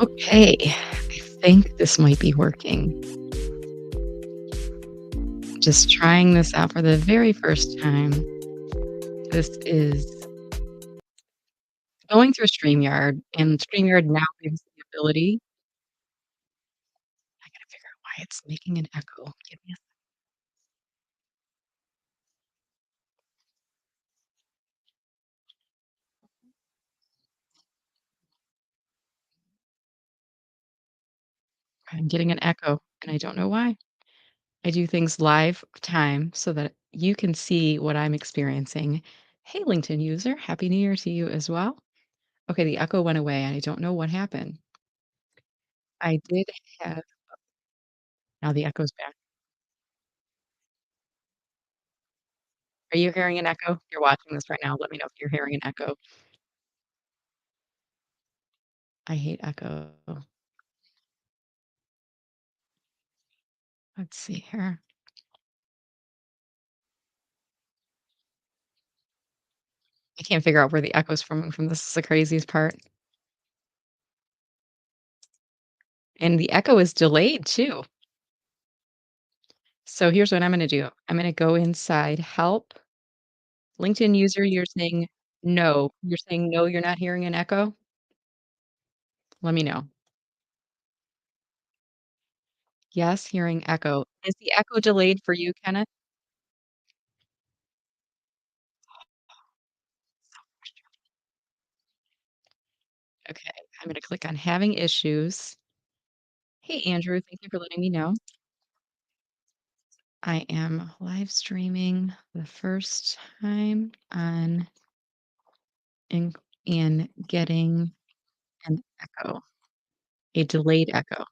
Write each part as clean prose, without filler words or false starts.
Okay, I think this might be working. Just trying this out for the very first time. This is going through StreamYard, and StreamYard now gives the ability. I gotta figure out why it's making an echo. Give me a I'm getting an echo, and I don't know why. I do things live time so that you can see what I'm experiencing. Hey, LinkedIn user, happy New Year to you as well. Okay, the echo went away, and I don't know what happened. I did have now the echo's back. Are you hearing an echo? You're watching this right now. Let me know if you're hearing an echo. I hate echo. Let's see here. I can't figure out where the echo's from. This is the craziest part. And the echo is delayed too. So here's what I'm gonna do. I'm gonna go inside help. LinkedIn user, you're saying no. You're saying no, you're not hearing an echo? Let me know. Yes, hearing echo. Is the echo delayed for you, Kenneth? Okay, I'm gonna click on having issues. Hey, Andrew, thank you for letting me know. I am live streaming the first time on in getting an echo, a delayed echo.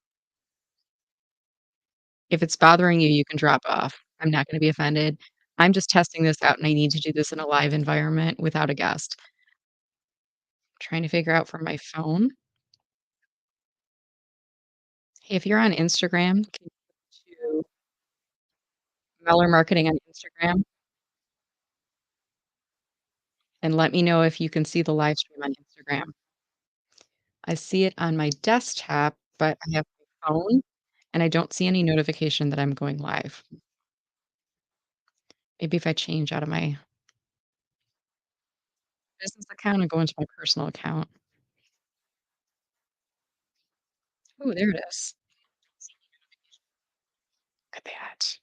If it's bothering you, you can drop off. I'm not gonna be offended. I'm just testing this out, and I need to do this in a live environment without a guest. Trying to figure out from my phone. Hey, if you're on Instagram, can you go to Meller Marketing on Instagram and let me know if you can see the live stream on Instagram. I see it on my desktop, but I have my phone, and I don't see any notification that I'm going live. Maybe if I change out of my business account and go into my personal account. Oh, there it is. Look at that.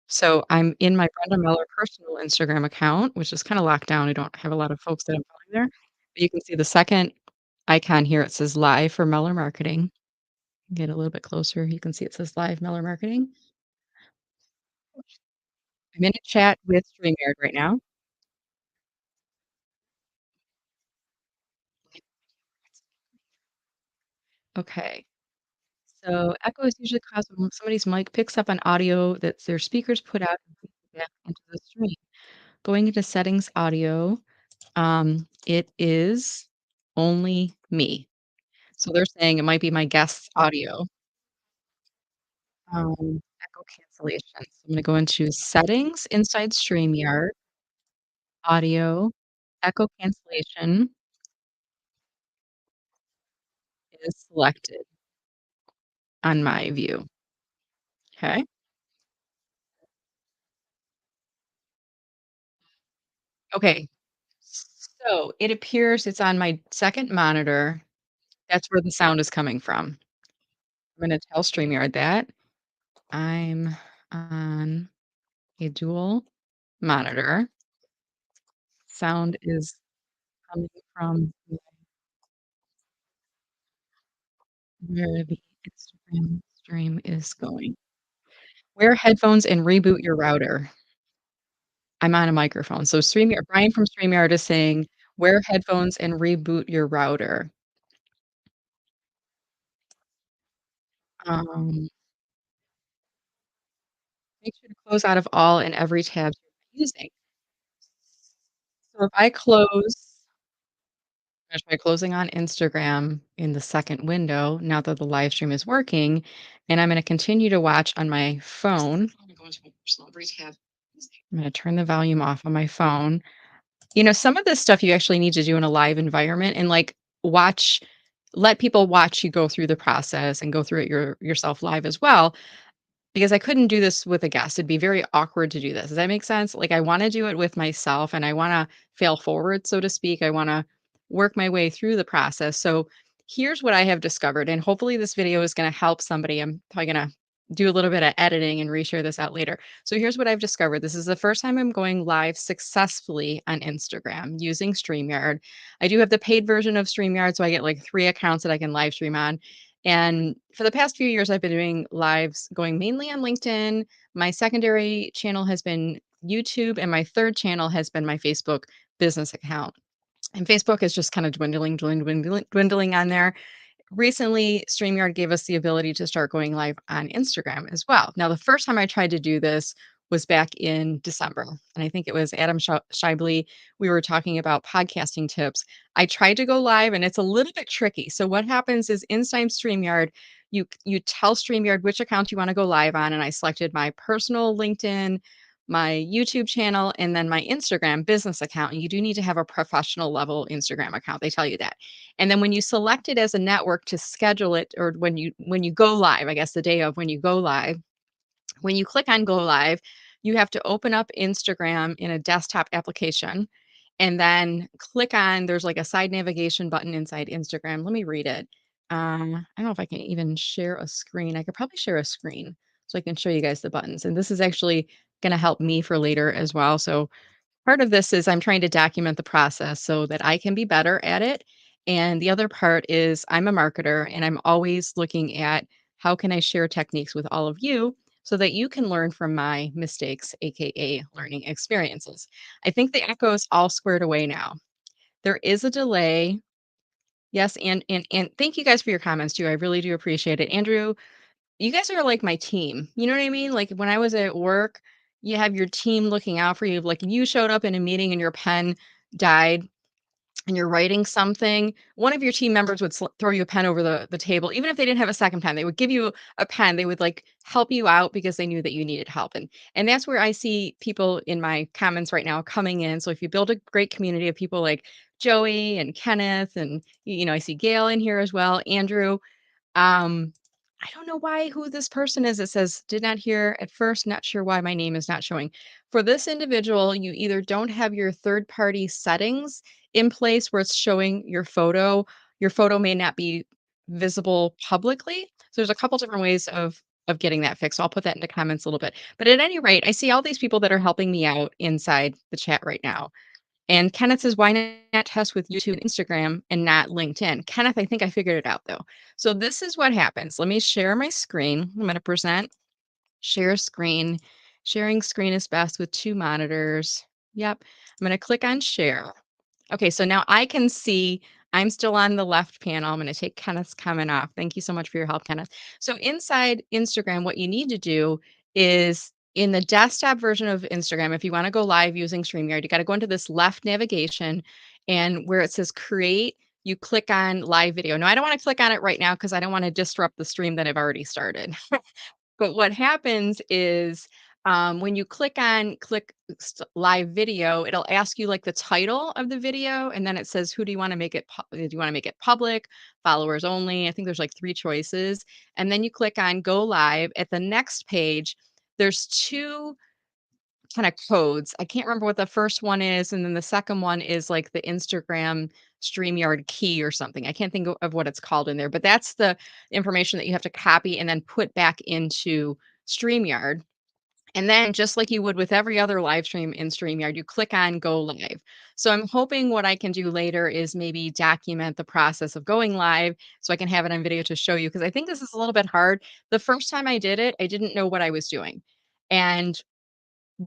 So I'm in my Brenda Miller personal Instagram account, which is kinda locked down. I don't have a lot of folks that I'm following there. But you can see the second icon here, it says live for Miller Marketing. Get a little bit closer, you can see it says live Miller Marketing. I'm in a chat with StreamYard right now. Okay. So echo is usually caused when somebody's mic picks up an audio that their speakers put out and feeds it back into the stream. Going into settings audio, it is only me. So they're saying it might be my guest's audio. Echo cancellation. So I'm gonna go into settings inside StreamYard, audio, echo cancellation is selected on my view. Okay. Okay. So it appears it's on my second monitor. That's where the sound is coming from. I'm gonna tell StreamYard that I'm on a dual monitor. Sound is coming from where the Instagram stream is going. Wear headphones and reboot your router. I'm on a microphone. So StreamYard Brian from StreamYard is saying, "Wear headphones and reboot your router." Um, make sure to close out of all and every tab you're using. So if I close I'm gonna try closing on Instagram in the second window now that the live stream is working, and I'm gonna continue to watch on my phone. I'm gonna go into my personal every tab. I'm gonna turn the volume off on my phone. You know, some of this stuff you actually need to do in a live environment and, like, watch let people watch you go through the process and go through it yourself live as well, because I couldn't do this with a guest. It'd be very awkward to do this. Does that make sense? Like, I wanna do it with myself, and I wanna fail forward, so to speak. I wanna work my way through the process. So, here's what I have discovered, and hopefully this video is gonna help somebody. I'm probably gonna do a little bit of editing and reshare this out later. So, here's what I've discovered. This is the first time I'm going live successfully on Instagram using StreamYard. I do have the paid version of StreamYard, so I get, like, 3 accounts that I can live stream on. And for the past few years, I've been doing lives going mainly on LinkedIn. My secondary channel has been YouTube, and my third channel has been my Facebook business account. And Facebook is just kind of dwindling on there. Recently, StreamYard gave us the ability to start going live on Instagram as well. Now, the first time I tried to do this was back in December. And I think it was Adam Shively. We were talking about podcasting tips. I tried to go live and it's a little bit tricky. So, what happens is inside StreamYard, you tell StreamYard which account you want to go live on. And I selected my personal LinkedIn, my YouTube channel, and then my Instagram business account. And you do need to have a professional level Instagram account. They tell you that. And then when you select it as a network to schedule it, or when you go live, I guess the day of when you go live, when you click on go live, you have to open up Instagram in a desktop application and then click on there's like a side navigation button inside Instagram. Let me read it. I don't know if I can even share a screen. I could probably share a screen so I can show you guys the buttons. And this is actually going to help me for later as well. So part of this is I'm trying to document the process so that I can be better at it. And the other part is I'm a marketer and I'm always looking at how can I share techniques with all of you so that you can learn from my mistakes, aka learning experiences. I think the echo is all squared away now. There is a delay. Yes, and thank you guys for your comments too. I really do appreciate it. Andrew, you guys are like my team. You know what I mean? Like when I was at work, you have your team looking out for you. Like if you showed up in a meeting and your pen died and you're writing something, one of your team members would throw you a pen over the table. Even if they didn't have a second pen, they would give you a pen. They would like help you out because they knew that you needed help. And that's where I see people in my comments right now coming in. So if you build a great community of people like Joey and Kenneth and I see Gail in here as well, Andrew, um, I don't know who this person is. It says, "Did not hear at first, not sure why my name is not showing." For this individual, you either don't have your third-party settings in place where it's showing your photo. Your photo may not be visible publicly. So there's a couple different ways of getting that fixed. So I'll put that in the comments a little bit. But at any rate, I see all these people that are helping me out inside the chat right now. And Kenneth says, why not test with YouTube and Instagram and not LinkedIn? Kenneth, I think I figured it out though. So this is what happens. Let me share my screen. I'm going to present, share screen. Sharing screen is best with two monitors. Yep. I'm going to click on share. Okay, so now I can see I'm still on the left panel. I'm going to take Kenneth's comment off. Thank you so much for your help, Kenneth. So inside Instagram, what you need to do is in the desktop version of Instagram, if you want to go live using StreamYard, you got to go into this left navigation and where it says create, you click on live video. Now, I don't want to click on it right now because I don't want to disrupt the stream that I've already started. But what happens is, when you click live video, it'll ask you like the title of the video, and then it says, who do you want to make it? Do you want to make it public, followers only? I think there's like three choices, and then you click on go live. At the next page, there's two kind of codes. I can't remember what the first one is, and then the second one is like the Instagram StreamYard key or something. I can't think of what it's called in there, but that's the information that you have to copy and then put back into StreamYard. And then just like you would with every other live stream in StreamYard, you click on go live. So I'm hoping what I can do later is maybe document the process of going live so I can have it on video to show you because I think this is a little bit hard. The first time I did it, I didn't know what I was doing. And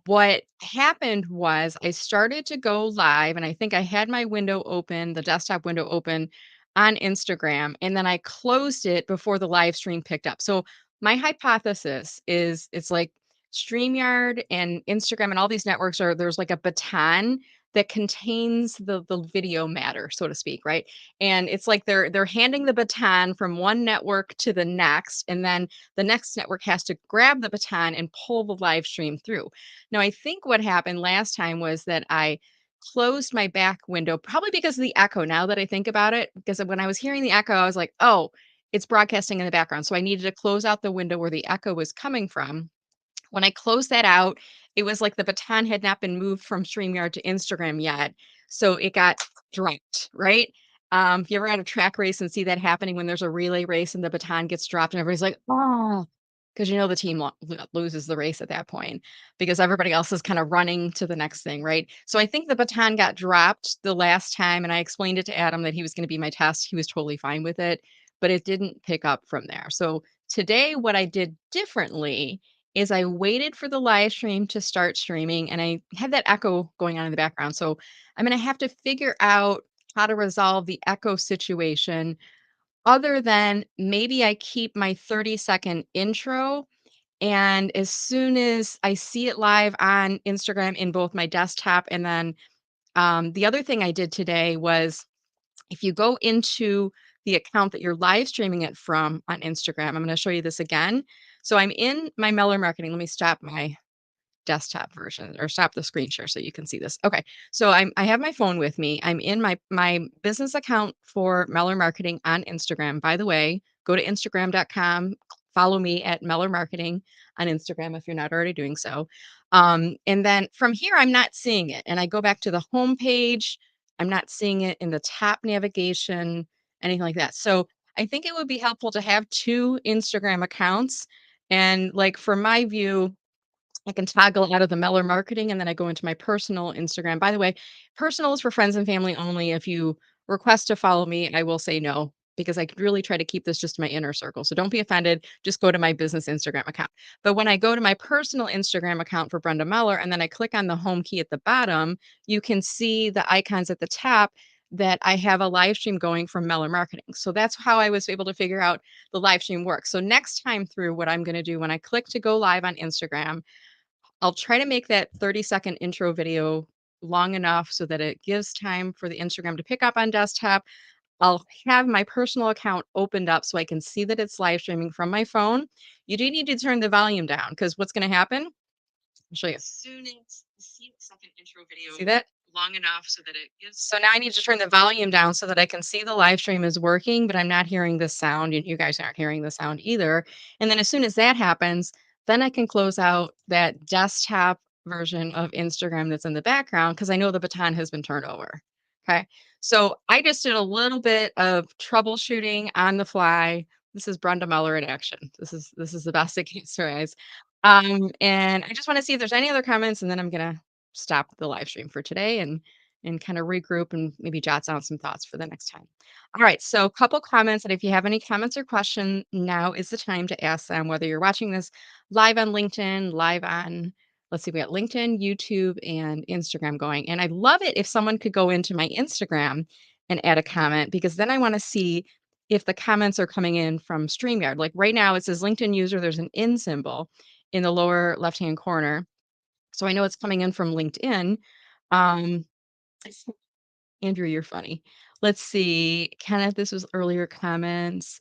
what happened was I started to go live, and I think I had my window open, the desktop window open on Instagram, and then I closed it before the live stream picked up. So my hypothesis is it's like StreamYard and Instagram and all these networks are there's like a baton that contains the video matter, so to speak, right? And it's like they're handing the baton from one network to the next, and then the next network has to grab the baton and pull the live stream through. Now, I think what happened last time was that I closed my back window, probably because of the echo now that I think about it, because when I was hearing the echo, I was like, "Oh, it's broadcasting in the background." So I needed to close out the window where the echo was coming from. When I closed that out, it was like the baton had not been moved from StreamYard to Instagram yet, so it got dropped, right? If you ever had a track race and see that happening when there's a relay race and the baton gets dropped and everybody's like, "Oh," because you know the team loses the race at that point because everybody else is kind of running to the next thing, right? So I think the baton got dropped the last time, and I explained it to Adam that he was going to be my test. He was totally fine with it, but it didn't pick up from there. So today, what I did differently is I waited for the live stream to start streaming and I had that echo going on in the background. So I'm going to have to figure out how to resolve the echo situation other than maybe I keep my 30-second intro. And as soon as I see it live on Instagram in both my desktop and then the other thing I did today was if you go into the account that you're live streaming it from on Instagram, I'm going to show you this again. So I'm in my Meller Marketing. Let me stop my desktop version or stop the screen share so you can see this. Okay. So I have my phone with me. I'm in my business account for Meller Marketing on Instagram. By the way, go to instagram.com, follow me at Meller Marketing on Instagram if you're not already doing so. And then from here I'm not seeing it. And I go back to the home page. I'm not seeing it in the top navigation, anything like that. So I think it would be helpful to have two Instagram accounts. And like for my view, I can toggle out of the Meller Marketing, and then I go into my personal Instagram. By the way, personal is for friends and family only. If you request to follow me, I will say no because I really try to keep this just my inner circle. So don't be offended. Just go to my business Instagram account. But when I go to my personal Instagram account for Brenda Meller and then I click on the home key at the bottom, you can see the icons at the top that I have a live stream going from Meller Marketing. So that's how I was able to figure out the live stream works. So next time through, what I'm going to do when I click to go live on Instagram, I'll try to make that 30-second intro video long enough so that it gives time for the Instagram to pick up on desktop. I'll have my personal account opened up so I can see that it's live streaming from my phone. You do need to turn the volume down because what's going to happen? I'll show you. As soon as you see the second intro video, see that? Long enough so that it gives. So now I need to turn the volume down so that I can see the live stream is working, but I'm not hearing the sound. You guys aren't hearing the sound either. And then as soon as that happens, then I can close out that desktop version of Instagram that's in the background because I know the baton has been turned over. Okay. So I just did a little bit of troubleshooting on the fly. This is Brenda Muller in action. This is the best it gets, guys. And I just want to see if there's any other comments, and then I'm gonna stop the live stream for today and kind of regroup and maybe jot down some thoughts for the next time. All right, so a couple comments, and if you have any comments or question, now is the time to ask them. Whether you're watching this live on LinkedIn, live on let's see, we got LinkedIn, YouTube, and Instagram going. And I'd love it if someone could go into my Instagram and add a comment because then I want to see if the comments are coming in from StreamYard. Like right now, it says LinkedIn user, there's an in symbol in the lower left-hand corner. So I know it's coming in from LinkedIn. Um, Andrew, you're funny. Let's see. Kenneth, this was earlier comments.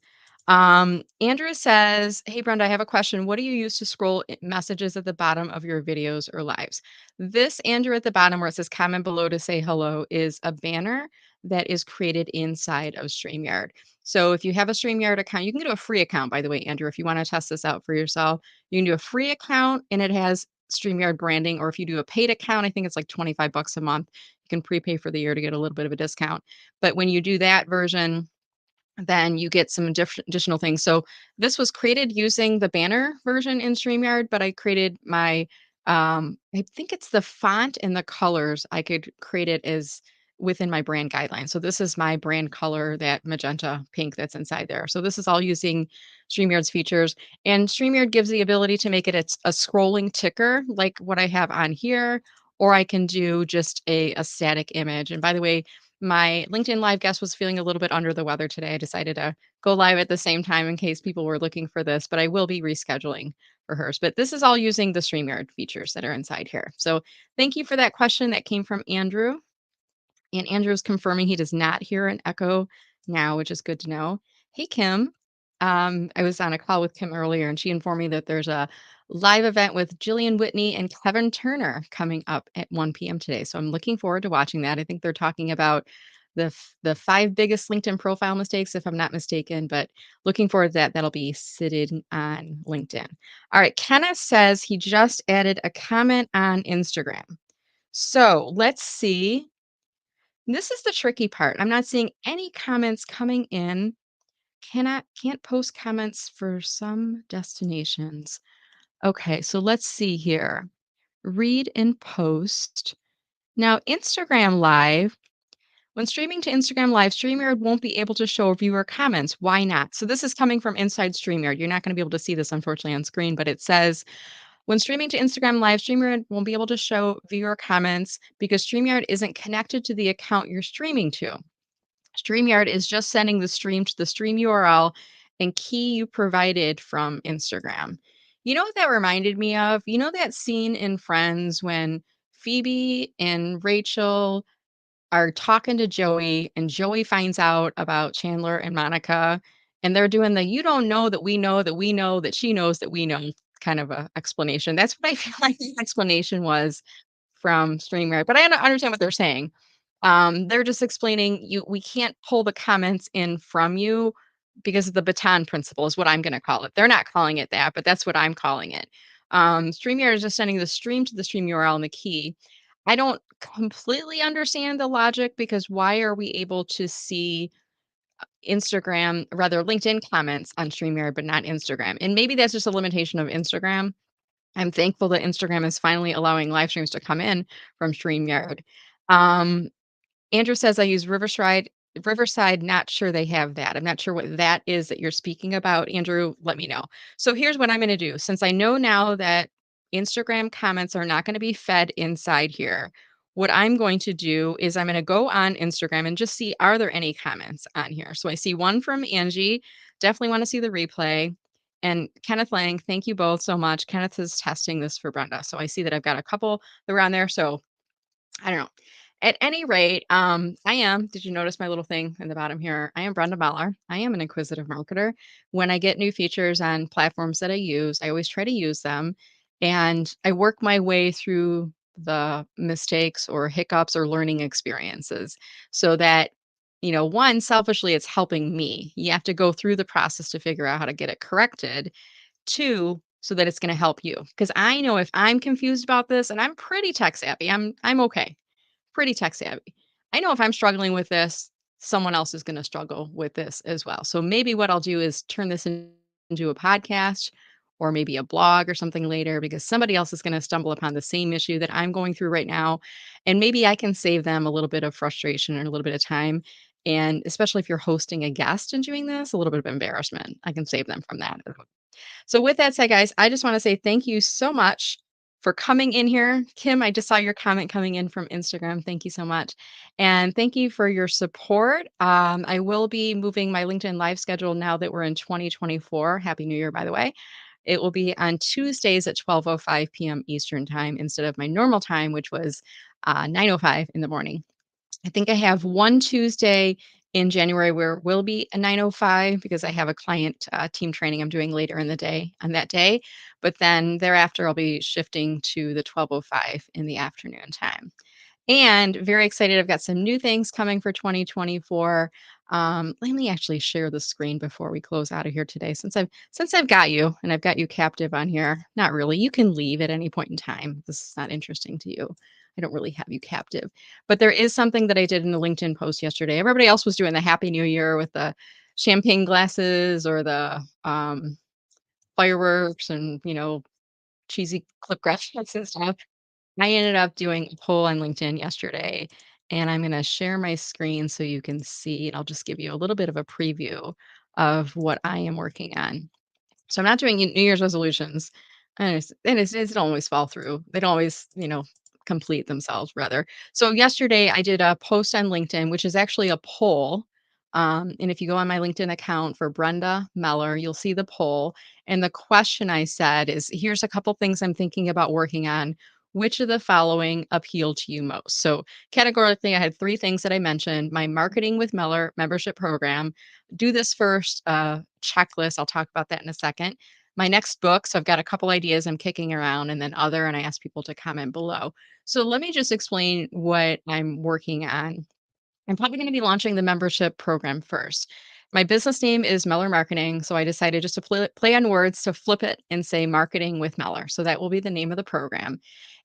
Andrew says, "Hey Brenda, I have a question. What do you use to scroll messages at the bottom of your videos or lives?" This Andrew at the bottom where it says comment below to say hello is a banner that is created inside of StreamYard. So if you have a StreamYard account, you can do a free account, by the way, Andrew, if you want to test this out for yourself. You can do a free account and it has StreamYard branding, or if you do a paid account, I think it's like 25 bucks a month. You can prepay for the year to get a little bit of a discount. But when you do that version, then you get some additional things. So this was created using the banner version in StreamYard, but I created my, I think it's the font and the colors. I could create it as within my brand guidelines. So this is my brand color, that magenta pink that's inside there. So this is all using StreamYard's features. And StreamYard gives the ability to make it a scrolling ticker like what I have on here, or I can do just a static image. And by the way, my LinkedIn live guest was feeling a little bit under the weather today. I decided to go live at the same time in case people were looking for this, but I will be rescheduling for hers. But this is all using the StreamYard features that are inside here. So thank you for that question that came from Andrew. And Andrew's confirming he does not hear an echo now, which is good to know. Hey, Kim. I was on a call with Kim earlier and she informed me that there's a live event with Jillian Whitney and Kevin Turner coming up at 1 p.m. today. So I'm looking forward to watching that. I think they're talking about the five biggest LinkedIn profile mistakes, if I'm not mistaken. But looking forward to that. That'll be sitting on LinkedIn. All right. Kenneth says he just added a comment on Instagram. So let's see. This is the tricky part. I'm not seeing any comments coming in. Can't post comments for some destinations. Okay, so let's see here. Read and post. Now, Instagram Live, when streaming to Instagram Live, StreamYard won't be able to show viewer comments. Why not? So this is coming from inside StreamYard. You're not going to be able to see this, unfortunately, on screen, but it says when streaming to Instagram Live, StreamYard won't be able to show viewer comments because StreamYard isn't connected to the account you're streaming to. StreamYard is just sending the stream to the stream URL and key you provided from Instagram. You know what that reminded me of? You know that scene in Friends when Phoebe and Rachel are talking to Joey and Joey finds out about Chandler and Monica and they're doing the you don't know that we know that we know that she knows that we know kind of a explanation. That's what I feel like the explanation was from StreamYard, but I understand what they're saying. They're just explaining we can't pull the comments in from you because of the baton principle is what I'm going to call it. They're not calling it that, but that's what I'm calling it. StreamYard is just sending the stream to the stream URL and the key. I don't completely understand the logic because why are we able to see Instagram, rather LinkedIn comments on StreamYard, but not Instagram? And maybe that's just a limitation of Instagram. I'm thankful that Instagram is finally allowing live streams to come in from StreamYard. Um, Andrew says, "I use Riverside, not sure they have that. I'm not sure what that is that you're speaking about. Andrew, let me know." So here's what I'm gonna do. Since I know now that Instagram comments are not gonna be fed inside here, what I'm going to do is I'm gonna go on Instagram and just see, are there any comments on here? So I see one from Angie. Definitely wanna see the replay. And Kenneth Lang, thank you both so much. Kenneth is testing this for Brenda. So I see that I've got a couple that were on there. So I don't know. At any rate, did you notice my little thing in the bottom here? I am Brenda Meller. I am an inquisitive marketer. When I get new features on platforms that I use, I always try to use them. And I work my way through the mistakes or hiccups or learning experiences so that, one, selfishly, it's helping me. You have to go through the process to figure out how to get it corrected. Two, so that it's going to help you. Because I know if I'm confused about this, and I'm pretty tech savvy, I'm okay, pretty tech savvy. I know if I'm struggling with this, someone else is going to struggle with this as well. So maybe what I'll do is turn this into a podcast or maybe a blog or something later because somebody else is going to stumble upon the same issue that I'm going through right now. And maybe I can save them a little bit of frustration and a little bit of time. And especially if you're hosting a guest and doing this, a little bit of embarrassment, I can save them from that. So with that said, guys, I just want to say thank you so much for coming in here. Kim, I just saw your comment coming in from Instagram. Thank you so much. And thank you for your support. I will be moving my LinkedIn live schedule now that we're in 2024. Happy New Year, by the way. It will be on Tuesdays at 12:05 p.m. Eastern time instead of my normal time, which was 9:05 in the morning. I think I have one Tuesday in January where it will be a 9:05 because I have a client team training I'm doing later in the day on that day. But then thereafter, I'll be shifting to the 12:05 in the afternoon time. And very excited. I've got some new things coming for 2024. Let me actually share the screen before we close out of here today. Since I've got you and I've got you captive on here. Not really. You can leave at any point in time. If this is not interesting to you. I don't really have you captive. But there is something that I did in the LinkedIn post yesterday. Everybody else was doing the Happy New Year with the champagne glasses or the fireworks and cheesy clip graphics and stuff. I ended up doing a poll on LinkedIn yesterday, and I'm going to share my screen so you can see. And I'll just give you a little bit of a preview of what I am working on. So I'm not doing New Year's resolutions. It don't always fall through. They don't always, complete themselves rather. So yesterday I did a post on LinkedIn, which is actually a poll. And if you go on my LinkedIn account for Brenda Meller, you'll see the poll. And the question I said is, here's a couple things I'm thinking about working on. Which of the following appeal to you most? So categorically, I had three things that I mentioned: my Marketing with Meller membership program, do this first checklist. I'll talk about that in a second. my next book. So I've got a couple ideas I'm kicking around and then other, and I ask people to comment below. So let me just explain what I'm working on. I'm probably going to be launching the membership program first. My business name is Meller Marketing, so I decided just to play on words to flip it and say marketing with Meller. So that will be the name of the program.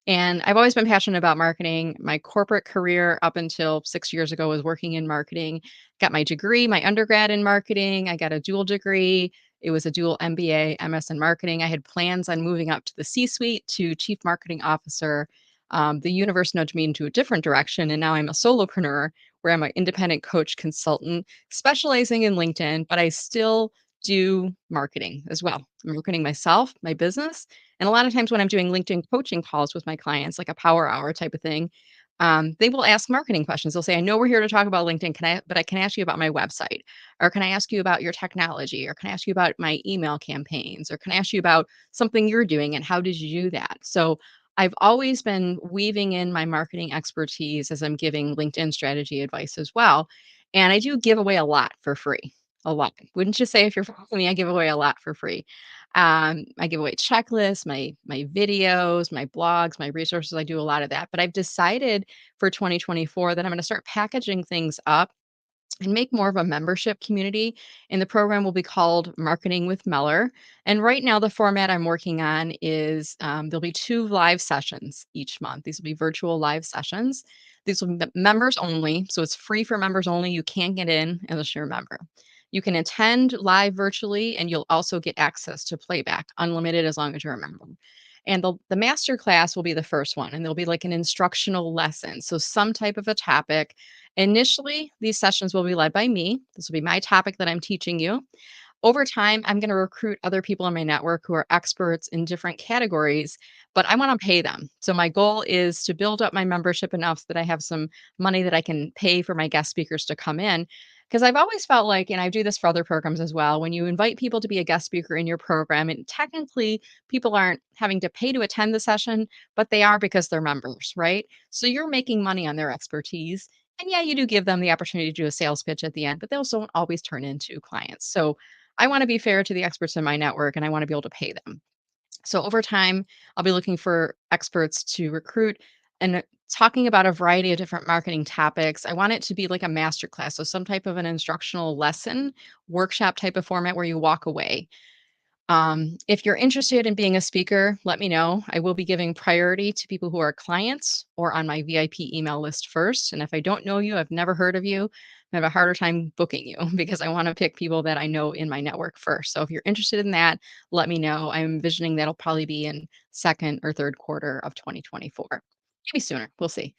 And I've always been passionate about marketing. My corporate career up until 6 years ago was working in marketing. Got my degree, my undergrad in marketing. I got a dual degree. It was a dual MBA, MS in marketing. I had plans on moving up to the C suite to chief marketing officer. The universe nudged me into a different direction. And now I'm a solopreneur where I'm an independent coach consultant specializing in LinkedIn, but I still do marketing as well. I'm marketing myself, my business, and a lot of times when I'm doing LinkedIn coaching calls with my clients, like a power hour type of thing, they will ask marketing questions. They'll say, I know we're here to talk about LinkedIn. But I can ask you about my website, or can I ask you about your technology, or can I ask you about my email campaigns, or can I ask you about something you're doing and how did you do that? So I've always been weaving in my marketing expertise as I'm giving LinkedIn strategy advice as well. And I do give away a lot for free. A lot. Wouldn't you say if you're following me, I give away a lot for free. I give away checklists, my videos, my blogs, my resources. I do a lot of that. But I've decided for 2024 that I'm going to start packaging things up and make more of a membership community. And the program will be called Marketing with Meller. And right now, the format I'm working on is there'll be 2 live sessions each month. These will be virtual live sessions. These will be members only. So it's free for members only. You can't get in unless you're a member. You can attend live virtually, and you'll also get access to playback, unlimited as long as you're a member. And the master class will be the first one, and there'll be like an instructional lesson. So, some type of a topic. Initially, these sessions will be led by me. This will be my topic that I'm teaching you. Over time, I'm going to recruit other people in my network who are experts in different categories, but I want to pay them. So, my goal is to build up my membership enough so that I have some money that I can pay for my guest speakers to come in. Because I've always felt like, and I do this for other programs as well, when you invite people to be a guest speaker in your program, and technically people aren't having to pay to attend the session, but they are because they're members, right? So, you're making money on their expertise. And yeah, you do give them the opportunity to do a sales pitch at the end, but those don't always turn into clients. So I want to be fair to the experts in my network and I want to be able to pay them. So over time, I'll be looking for experts to recruit and talking about a variety of different marketing topics. I want it to be like a master class, so some type of an instructional lesson, workshop type of format where you walk away. If you're interested in being a speaker, let me know. I will be giving priority to people who are clients or on my VIP email list first. And if I don't know you, I've never heard of you, I have a harder time booking you because I want to pick people that I know in my network first. So if you're interested in that, let me know. I'm envisioning that'll probably be in second or third quarter of 2024. Maybe sooner. We'll see.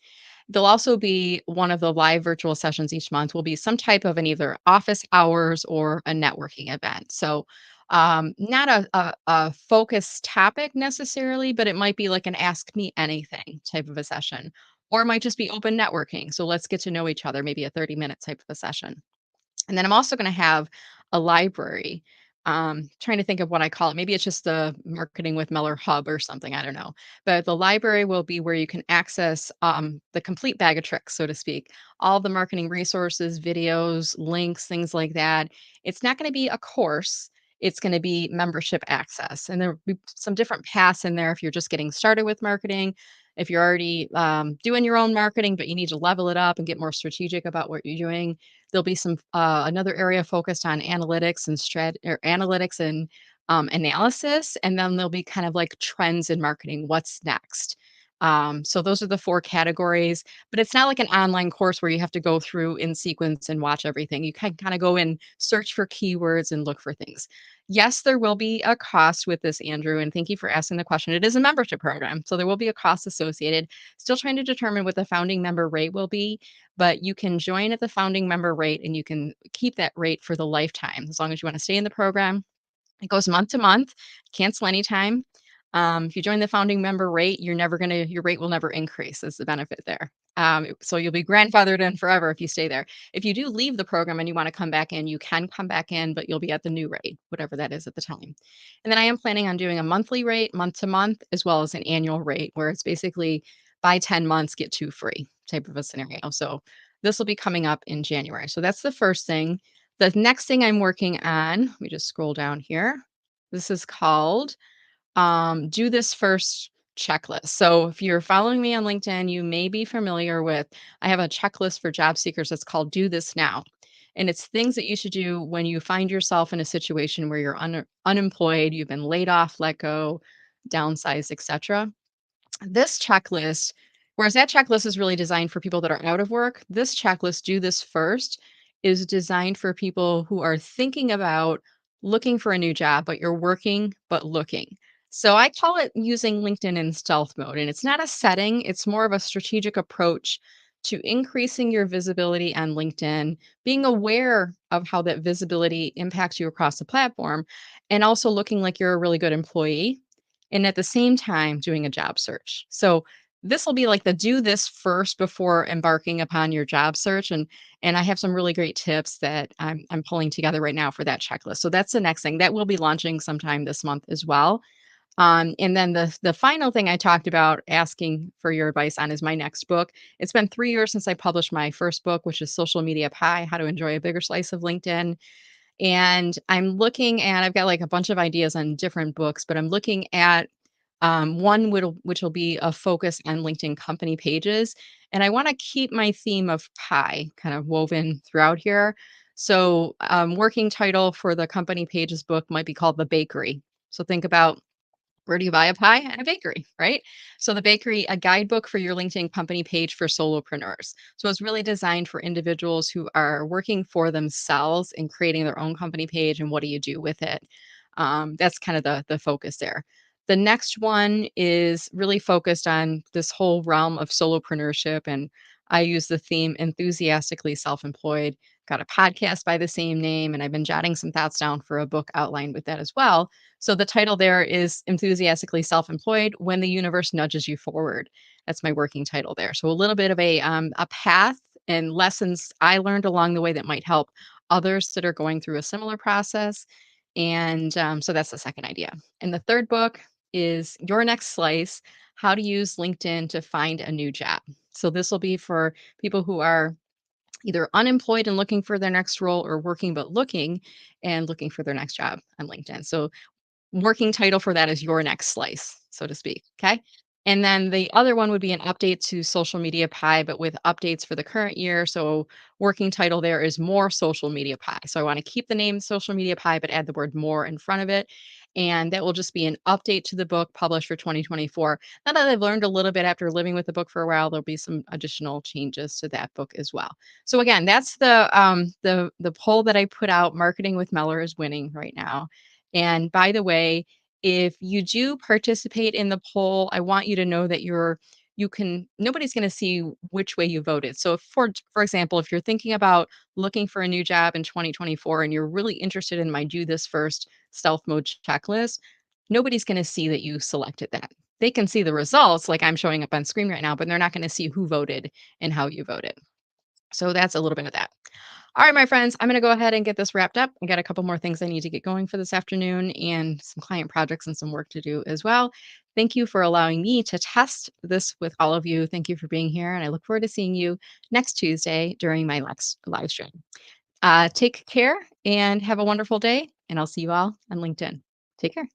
There'll also be one of the live virtual sessions each month will be some type of an either office hours or a networking event. So, not a focused topic necessarily, but it might be like an ask me anything type of a session, or it might just be open networking. So let's get to know each other, maybe a 30-minute type of a session. And then I'm also going to have a library. Trying to think of what I call it. Maybe it's just the Marketing with Miller Hub or something. I don't know. But the library will be where you can access the complete bag of tricks, so to speak. All the marketing resources, videos, links, things like that. It's not going to be a course. It's going to be membership access. And there'll be some different paths in there if you're just getting started with marketing. If you're already doing your own marketing, but you need to level it up and get more strategic about what you're doing, there'll be some another area focused on analytics and analytics and analysis, and then there'll be kind of like trends in marketing. What's next? So those are the 4 categories, but it's not like an online course where you have to go through in sequence and watch everything. You can kind of go and search for keywords and look for things. Yes, there will be a cost with this, Andrew, and thank you for asking the question. It is a membership program, so there will be a cost associated. Still trying to determine what the founding member rate will be, but you can join at the founding member rate and you can keep that rate for the lifetime as long as you want to stay in the program. It goes month to month, cancel anytime. If you join the founding member rate, your rate will never increase. Is the benefit there. So you'll be grandfathered in forever if you stay there. If you do leave the program and you want to come back in, you can come back in, but you'll be at the new rate, whatever that is at the time. And then I am planning on doing a monthly rate, month to month, as well as an annual rate where it's basically buy 10 months, get 2 free type of a scenario. So this will be coming up in January. So that's the first thing. The next thing I'm working on, let me just scroll down here. This is called Do This First checklist. So if you're following me on LinkedIn, you may be familiar with I have a checklist for job seekers that's called Do This Now. And it's things that you should do when you find yourself in a situation where you're unemployed, you've been laid off, let go, downsized, etc. This checklist, whereas that checklist is really designed for people that are out of work, this checklist, Do This First, is designed for people who are thinking about looking for a new job, but you're working but looking. So I call it using LinkedIn in stealth mode. And it's not a setting, it's more of a strategic approach to increasing your visibility on LinkedIn, being aware of how that visibility impacts you across the platform, and also looking like you're a really good employee and at the same time doing a job search. So this will be like the do this first before embarking upon your job search, and I have some really great tips that I'm pulling together right now for that checklist. So that's the next thing that will be launching sometime this month as well. And then the final thing I talked about asking for your advice on is my next book. It's been 3 years since I published my first book, which is Social Media Pie: How to Enjoy a Bigger Slice of LinkedIn. And I'm looking at I've got, like, a bunch of ideas on different books, but I'm looking at, one which will be a focus on LinkedIn company pages, and I wanna keep my theme of pie kind of woven throughout here. So, working title for the company pages book might be called The Bakery. So think about where do you buy a pie? At a bakery, right? So the bakery, a guidebook for your LinkedIn company page for solopreneurs. So it's really designed for individuals who are working for themselves and creating their own company page. And what do you do with it? That's kind of the focus there. The next one is really focused on this whole realm of solopreneurship, and I use the theme enthusiastically self-employed. Got a podcast by the same name, and I've been jotting some thoughts down for a book outlined with that as well. So the title there is Enthusiastically Self-Employed When the Universe Nudges You Forward. That's my working title there. So a little bit of a path and lessons I learned along the way that might help others that are going through a similar process. And so that's the second idea. And the third book is Your Next Slice: How to Use LinkedIn to Find a New Job. So this will be for people who are either unemployed and looking for their next role, or working but looking and looking for their next job on LinkedIn. So working title for that is Your Next Slice, so to speak, okay? And then the other one would be an update to Social Media Pie, but with updates for the current year. So working title there is More Social Media Pie. So I want to keep the name Social Media Pie, but add the word more in front of it. And that will just be an update to the book published for 2024. Now that I've learned a little bit after living with the book for a while, there'll be some additional changes to that book as well. So again, that's the poll that I put out. Marketing with Meller is winning right now. And by the way, if you do participate in the poll, I want you to know that you can nobody's going to see which way you voted. So if for example, if you're thinking about looking for a new job in 2024 and you're really interested in my Do This First stealth mode checklist, nobody's going to see that you selected that. They can see the results like I'm showing up on screen right now, but they're not going to see who voted and how you voted. So that's a little bit of that. All right, my friends, I'm going to go ahead and get this wrapped up. I got a couple more things I need to get going for this afternoon and some client projects and some work to do as well. Thank you for allowing me to test this with all of you. Thank you for being here. And I look forward to seeing you next Tuesday during my next live stream. Take care and have a wonderful day. And I'll see you all on LinkedIn. Take care.